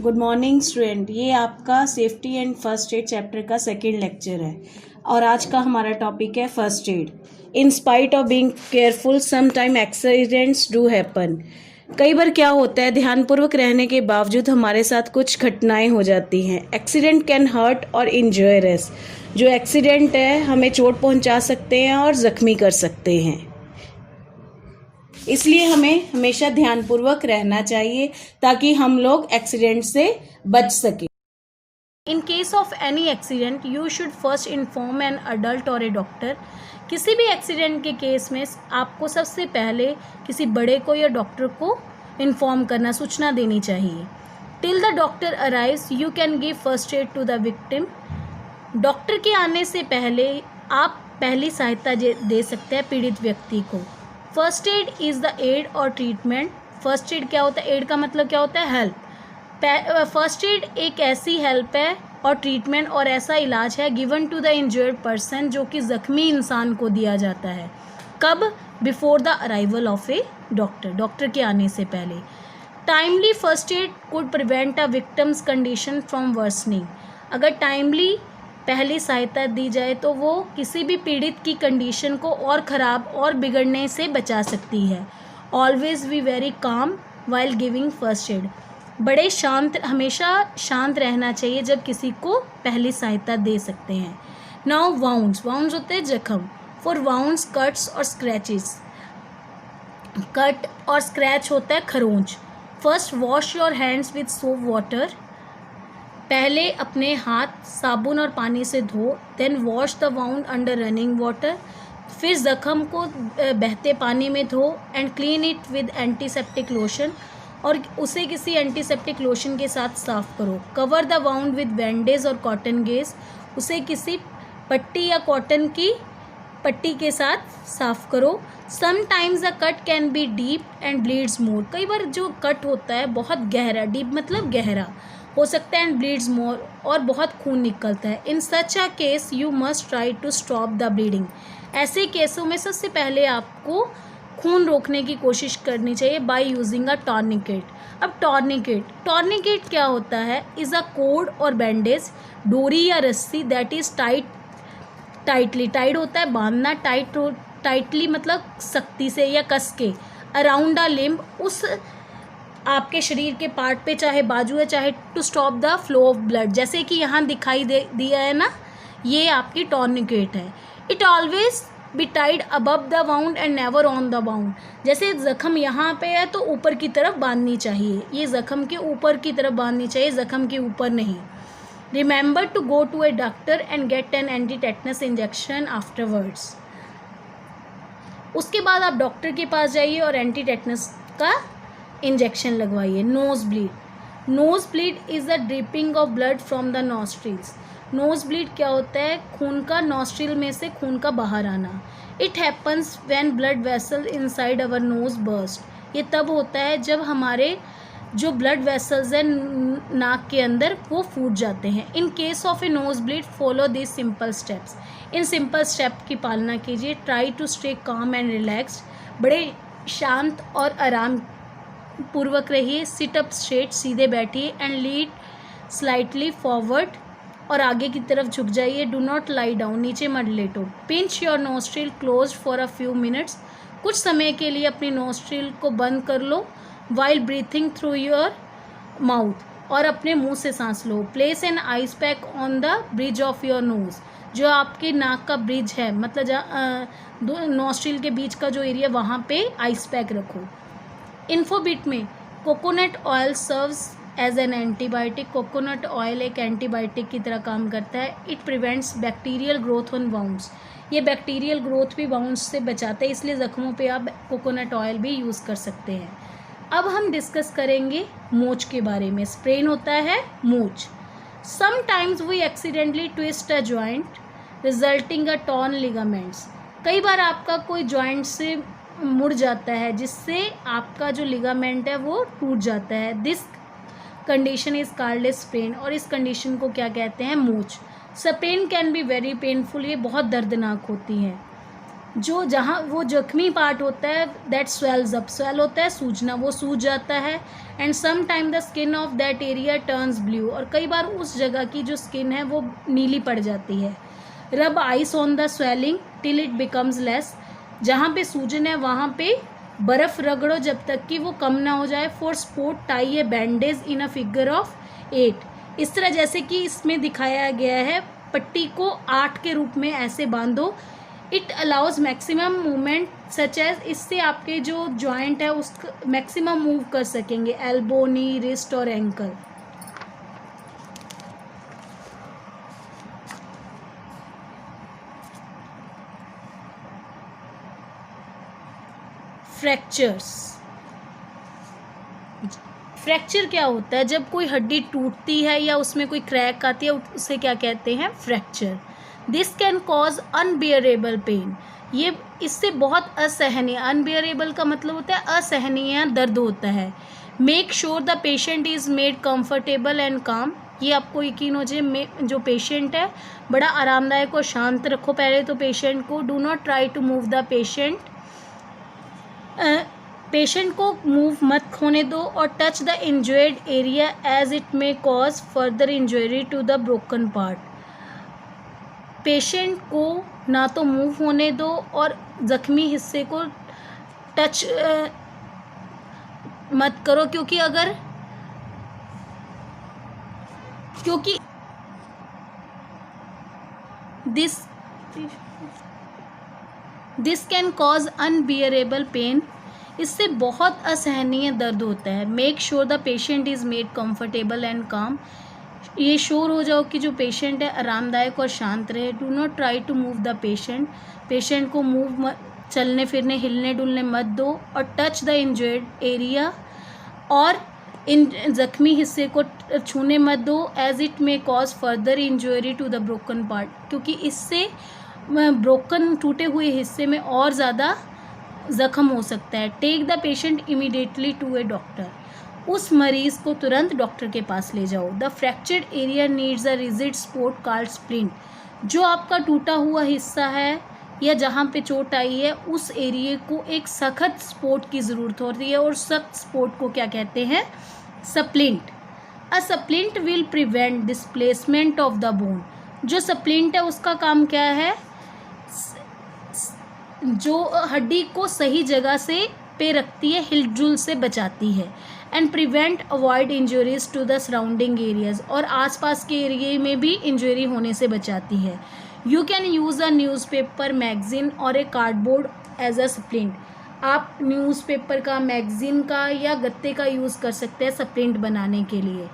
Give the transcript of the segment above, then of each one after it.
Good morning student. ये आपका safety and first aid chapter का सेकेंड लेक्चर है और आज का हमारा टॉपिक है first aid. In spite of being careful some time accidents do happen. कई बार क्या होता है, ध्यानपूर्वक रहने के बावजूद हमारे साथ कुछ घटनाएं हो जाती हैं। एक्सीडेंट कैन हर्ट और इंजूर अस। जो एक्सीडेंट है हमें चोट पहुंचा सकते हैं और ज़ख्मी कर सकते हैं, इसलिए हमें हमेशा ध्यानपूर्वक रहना चाहिए ताकि हम लोग एक्सीडेंट से बच सकें। इन case of any accident you should first inform an adult और ए डॉक्टर। किसी भी एक्सीडेंट के केस में आपको सबसे पहले किसी बड़े को या डॉक्टर को इन्फॉर्म करना, सूचना देनी चाहिए। Till the doctor arrives you can give first aid to the victim. Doctor के आने से पहले आप पहली सहायता दे सकते हैं पीड़ित व्यक्ति को। First aid is the aid और ट्रीटमेंट। फर्स्ट एड क्या होता है? एड का मतलब क्या होता है? हेल्प। फर्स्ट एड एक ऐसी हेल्प है और ट्रीटमेंट और ऐसा इलाज है given to the injured person, जो कि ज़ख्मी इंसान को दिया जाता है। कब? Before the arrival of a doctor, doctor के आने से पहले। Timely first aid could prevent a victims condition from worsening. अगर टाइमली पहली सहायता दी जाए तो वो किसी भी पीड़ित की कंडीशन को और ख़राब और बिगड़ने से बचा सकती है। Always be very calm while giving first aid. बड़े शांत, हमेशा शांत रहना चाहिए जब किसी को पहली सहायता दे सकते हैं। Now wounds. वाउंड्स होते हैं जख्म। फॉर वाउंड्स कट्स और स्क्रैचेस। कट और स्क्रैच होता है खरोंच। First wash your hands with soap water. पहले अपने हाथ साबुन और पानी से धो। Then wash the wound under running water. फिर ज़ख़म को बहते पानी में धो and clean it with antiseptic lotion, और उसे किसी एंटीसेप्टिक लोशन के साथ साफ़ करो। Cover the wound with bandage और कॉटन गेज। उसे किसी पट्टी या कॉटन की पट्टी के साथ साफ़ करो। Sometimes the cut can be deep and bleeds more. कई बार जो कट होता है बहुत गहरा, डीप मतलब गहरा हो सकता है, एंड ब्लीड्स मोर, और बहुत खून निकलता है। In such a case you must try to stop the bleeding. ऐसे केसों में सबसे पहले आपको खून रोकने की कोशिश करनी चाहिए बाय यूजिंग अ टॉर्निकेट। अब टॉर्निकेट क्या होता है? इज़ अ कोड और बैंडेज, डोरी या रस्सी दैट इज़ टाइटली, टाइट होता है बांधना, टाइटली मतलब सख्ती से या कस के, अराउंड अ लिम्ब, उस आपके शरीर के पार्ट पे, चाहे बाजू है चाहे, to stop the flow of blood. जैसे कि यहाँ दिखाई दिया है ना, ये आपकी टॉर्निकेट है। It always be tied above the wound and never on the wound. जैसे ज़ख़म यहाँ पे है तो ऊपर की तरफ बांधनी चाहिए, ये ज़ख़म के ऊपर की तरफ बांधनी चाहिए, ज़ख़म के ऊपर नहीं। Remember to go to a doctor and get an anti tetanus injection afterwards. उसके बाद आप डॉक्टर के पास जाइए और एंटी टेटनस का इंजेक्शन लगवाइए। Nose bleed. Nose bleed is the dripping of blood from the nostrils. Nose bleed क्या होता है? खून का, नॉस्ट्रिल में से खून का बाहर आना। It happens when blood vessel inside our knows burst. ये तब होता है जब हमारे जो ब्लड वेसल्स हैं नाक के अंदर वो फूट जाते हैं। In case of a nose bleed follow this simple steps. इन सिंपल स्टेप की पालना कीजिए। Try to stay calm and relaxed. बड़े शांत और आराम पूर्वक रहिए। सिट अप स्ट्रेट, सीधे बैठिए, एंड लीड स्लाइटली फॉरवर्ड, और आगे की तरफ झुक जाइए। डू नॉट लाई डाउन, नीचे मत लेटो। Pinch your nostril close for a few minutes. कुछ समय के लिए अपनी नोस्ट्रिल को बंद कर लो while breathing through your mouth, और अपने मुंह से सांस लो। Place an ice pack on the bridge of your nose. जो आपके नाक का ब्रिज है, मतलब दो नोस्ट्रिल के बीच का जो एरिया, वहाँ पे आइस पैक रखो। इन्फोबिट में coconut oil serves as an antibiotic. Coconut oil एक एंटीबायोटिक की तरह काम करता है। It prevents bacterial growth on wounds. ये बैक्टीरियल ग्रोथ भी वाउंड्स से बचाता है, इसलिए ज़ख्मों पे आप कोकोनट ऑयल भी यूज़ कर सकते हैं। अब हम डिस्कस करेंगे मोच के बारे में। स्प्रेन होता है मोच। Sometimes we accidentally twist a joint resulting a torn ligaments. कई बार आपका कोई जॉइंट से मुड़ जाता है जिससे आपका जो लिगामेंट है वो टूट जाता है। This condition is called a sprain, और इस कंडीशन को क्या कहते हैं? मोच। Sprain can be very painful. ये बहुत दर्दनाक होती है। जो जहाँ वो जख्मी पार्ट होता है दैट स्वेल्स अप, स्वेल होता है सूजना, वो सूज जाता है। And some time the skin of that area turns blue, और कई बार उस जगह की जो स्किन है वो नीली पड़ जाती है। रब ice on the swelling till it becomes less, जहाँ पे सूजन है वहाँ पे बर्फ़ रगड़ो जब तक कि वो कम ना हो जाए। For sport tie A bandage in a figure of 8, इस तरह जैसे कि इसमें दिखाया गया है, पट्टी को 8 के रूप में ऐसे बांधो। It allows maximum movement such as, इससे आपके जो जॉइंट है उस मैक्सिमम मूव कर सकेंगे, एल्बो, नी, रिस्ट और एंकल। फ्रैक्चर्स, फ्रैक्चर क्या होता है? जब कोई हड्डी टूटती है या उसमें कोई क्रैक आती है, उसे क्या कहते हैं? Fracture. This can cause unbearable pain, ये इससे बहुत असहनीय, अनबियरेबल का मतलब होता है असहनीय दर्द होता है। Make sure the patient is made comfortable and calm, ये आपको यकीन हो जाए जो पेशेंट है बड़ा आरामदायक और शांत रखो पहले तो पेशेंट को। Do not try to move the patient, patient को मूव मत होने दो। और touch the injured area as it may cause further injury to the broken part, patient को ना तो मूव होने दो और ज़ख्मी हिस्से को टच मत करो, क्योंकि this can cause unbearable pain, इससे बहुत असहनीय दर्द होता है। Make sure the patient is made comfortable and calm, ये श्योर हो जाओ कि जो पेशेंट है आरामदायक और शांत रहे। Do not try to move the patient, patient को चलने फिरने हिलने डुलने मत दो। और टच द इंजर्ड एरिया, और इन ज़ख्मी हिस्से को छूने मत दो। As it may cause further injury to the broken part, क्योंकि इससे ब्रोकन टूटे हुए हिस्से में और ज़्यादा ज़ख्म हो सकता है। Take the patient immediately to a doctor, उस मरीज़ को तुरंत डॉक्टर के पास ले जाओ। The fractured area needs a rigid support called splint, जो आपका टूटा हुआ हिस्सा है या जहाँ पे चोट आई है उस एरिया को एक सख्त सपोर्ट की ज़रूरत होती है, और सख्त सपोर्ट को क्या कहते हैं? Splint. A splint will prevent displacement of the bone, जो स्प्लिंट है उसका काम क्या है? जो हड्डी को सही जगह से पे रखती है, हिलजुल से बचाती है। And prevent avoid injuries to the surrounding areas, और आसपास के एरिए में भी इंजरी होने से बचाती है। You can use a newspaper, magazine और ए कार्डबोर्ड एज अ स्प्लिंट, आप न्यूज़पेपर का, मैगजीन का या गत्ते का यूज़ कर सकते हैं स्प्लिंट बनाने के लिए।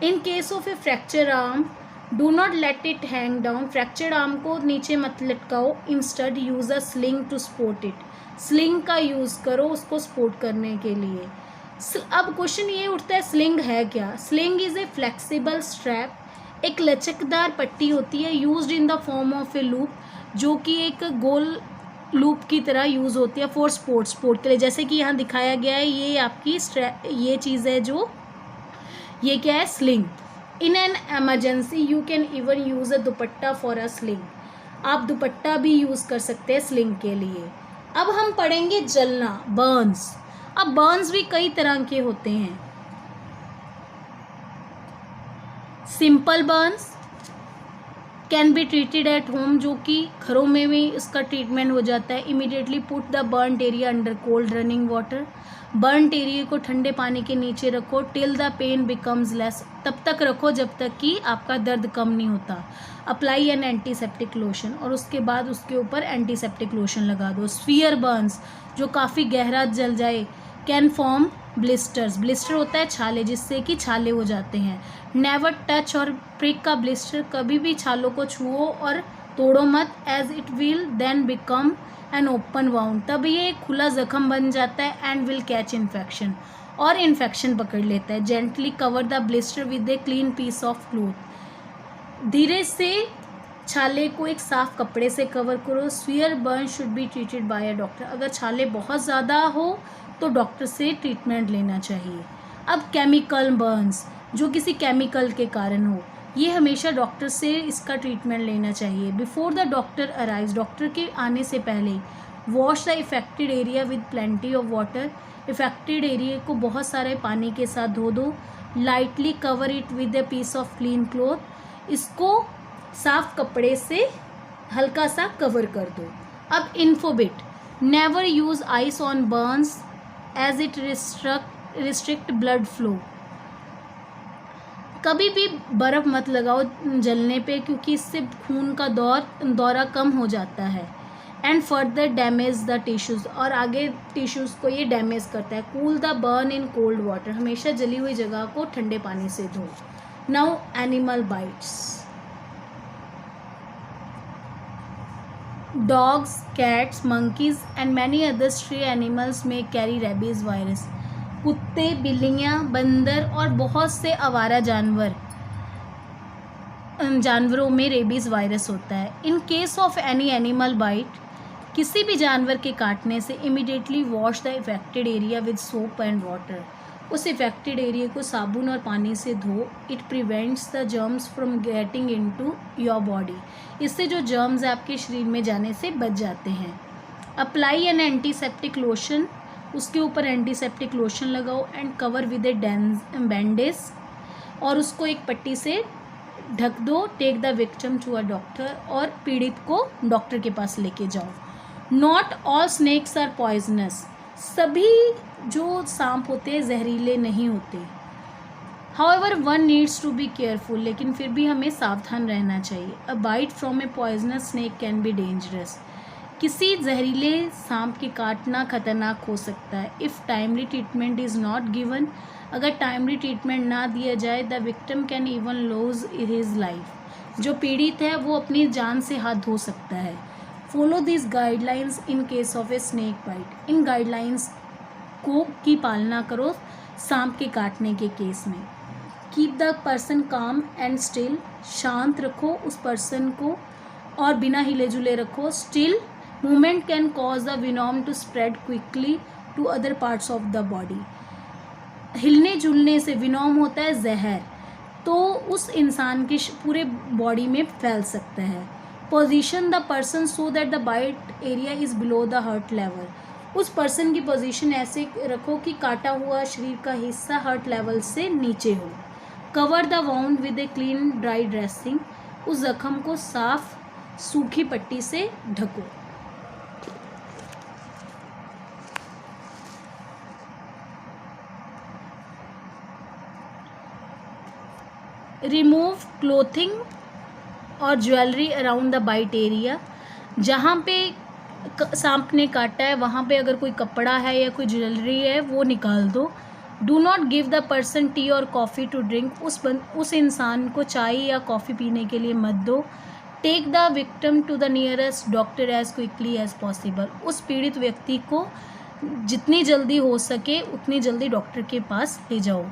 In case of a fracture arm do not let it hang down, fractured arm को नीचे मत लटकाओ। Instead use a sling to support it, sling का यूज़ करो उसको सपोर्ट करने के लिए। अब क्वेश्चन ये उठता है स्लिंग है क्या? Sling is a flexible strap, एक लचकदार पट्टी होती है, used in the form of A loop, जो कि एक गोल लूप की तरह यूज़ होती है फॉर स्पोर्ट के लिए। जैसे कि यहाँ दिखाया गया है, ये आपकी ये चीज़ है जो, ये क्या है? Sling. In an emergency you can even use a dupatta for a sling, आप दुपट्टा भी यूज़ कर सकते हैं स्लिंग के लिए। अब हम पढ़ेंगे जलना, बर्न्स। अब बर्न्स भी कई तरह के होते हैं। Simple Burns can be treated at home, जो कि घरों में भी इसका ट्रीटमेंट हो जाता है। Immediately put the burned area under cold running water, burned area को ठंडे पानी के नीचे रखो। Till the pain becomes less, तब तक रखो जब तक कि आपका दर्द कम नहीं होता। अप्लाई एन एंटीसेप्टिक लोशन, और उसके बाद उसके ऊपर एंटीसेप्टिक लोशन लगा दो। स्फीयर बर्न्स, जो काफ़ी गहरा जल जाए, कैन फॉर्म ब्लिस्टर्स, ब्लिस्टर होता है छाले, जिससे कि छाले हो जाते हैं। नेवर टच और प्रिक का ब्लिस्टर, कभी भी छालों को छुओ और तोड़ो मत। As it will then become an open wound, तब ये एक खुला जख्म बन जाता है। एंड विल कैच इन्फेक्शन, और इन्फेक्शन पकड़ लेता है। Gently cover the blister with a clean piece of cloth, धीरे से छाले को एक साफ कपड़े से कवर करो। Sphere burn should be treated by a doctor, अगर छाले बहुत ज़्यादा हो तो डॉक्टर से ट्रीटमेंट लेना चाहिए। अब केमिकल बर्न्स, जो किसी केमिकल के कारण हो, ये हमेशा डॉक्टर से इसका ट्रीटमेंट लेना चाहिए। Before the doctor arrives, doctor के आने से पहले wash the affected area with plenty of water, affected area को बहुत सारे पानी के साथ धो दो। Lightly cover it with a piece of clean cloth, इसको साफ कपड़े से हल्का सा कवर कर दो। अब infobit, never use ice on burns as it restrict blood flow, कभी भी बर्फ़ मत लगाओ जलने पे क्योंकि इससे खून का दौरा कम हो जाता है। And further damage the tissues, और आगे टिश्यूज़ को ये डैमेज करता है। Cool the burn in cold water, हमेशा जली हुई जगह को ठंडे पानी से धो। Now animal bytes, dogs, cats, monkeys and many other stray animals may carry rabies virus, कुत्ते, बिल्लियाँ, बंदर और बहुत से आवारा जानवरों में रेबीज़ वायरस होता है। In case of any animal bite, किसी भी जानवर के काटने से immediately wash the affected area with soap and water, उस इफेक्टेड एरिया को साबुन और पानी से धो। It prevents the germs from getting into your body, इससे जो जर्म्स आपके शरीर में जाने से बच जाते हैं। अप्लाई एन एंटीसेप्टिक लोशन, उसके ऊपर एंटीसेप्टिक लोशन लगाओ। And cover with a bandage, और उसको एक पट्टी से ढक दो। Take the victim to a doctor, और पीड़ित को डॉक्टर के पास लेके जाओ। Not all snakes are poisonous, सभी जो सांप होते हैं जहरीले नहीं होते। However one needs to be careful, लेकिन फिर भी हमें सावधान रहना चाहिए। A bite from a poisonous snake can be dangerous, किसी जहरीले सांप के काटना खतरनाक हो सकता है। If timely treatment is not given, अगर टाइमली ट्रीटमेंट ना दिया जाए, the victim can even lose his life, जो पीड़ित है वो अपनी जान से हाथ धो सकता है। Follow this guidelines in case of a snake bite, इन गाइडलाइंस को की पालना करो सांप के काटने के केस में। कीप द पर्सन काम एंड स्टिल, शांत रखो उस पर्सन को और बिना हिले जुले रखो। Still movement can cause the venom to spread quickly to other parts of the body, हिलने जुलने से, विनोम होता है जहर, तो उस इंसान के पूरे बॉडी में फैल सकता है। Position the person so that the bite area is below the heart level, उस पर्सन की पोजीशन ऐसे रखो कि काटा हुआ शरीर का हिस्सा हर्ट लेवल से नीचे हो। Cover the wound with a clean dry dressing, उस जख्म को साफ सूखी पट्टी से ढको। रिमूव क्लोथिंग और jewellery around the bite area, जहाँ पे सांप ने काटा है वहाँ पे अगर कोई कपड़ा है या कोई ज्वेलरी है वो निकाल दो। Do not give the person T और कॉफ़ी टू ड्रिंक, उस इंसान को चाय या कॉफ़ी पीने के लिए मत दो। Take the victim to the nearest doctor as quickly as possible, उस पीड़ित व्यक्ति को जितनी जल्दी हो सके उतनी जल्दी डॉक्टर के पास ले जाओ।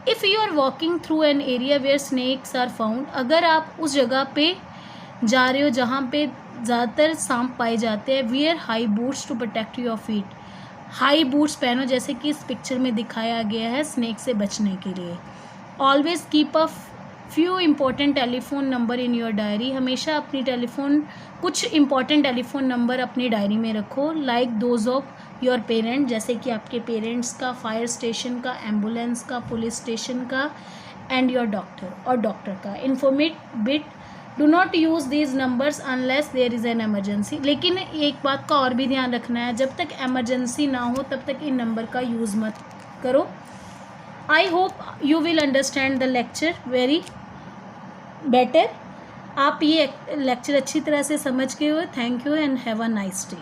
If you are walking through an area where snakes are found, अगर आप उस जगह पे जा रहे हो जहाँ पे ज़्यादातर सांप पाए जाते हैं, wear high boots to protect your feet, high boots पहनो जैसे कि इस पिक्चर में दिखाया गया है स्नेक से बचने के लिए। Always keep a few important telephone number in your diary, हमेशा अपनी कुछ इम्पोर्टेंट टेलीफोन नंबर अपनी डायरी में रखो। Like those of your parent, जैसे कि आपके पेरेंट्स का, फायर स्टेशन का, एम्बुलेंस का, पुलिस स्टेशन का, एंड योर डॉक्टर और डॉक्टर का। Informative bit, do not use these numbers unless there is an emergency, लेकिन एक बात का और भी ध्यान रखना है, जब तक एमरजेंसी ना हो तब तक इन नंबर का यूज़ मत करो। I hope you will understand the lecture very better, आप ये लेक्चर अच्छी तरह से समझ गए हो। Thank you and have a nice day.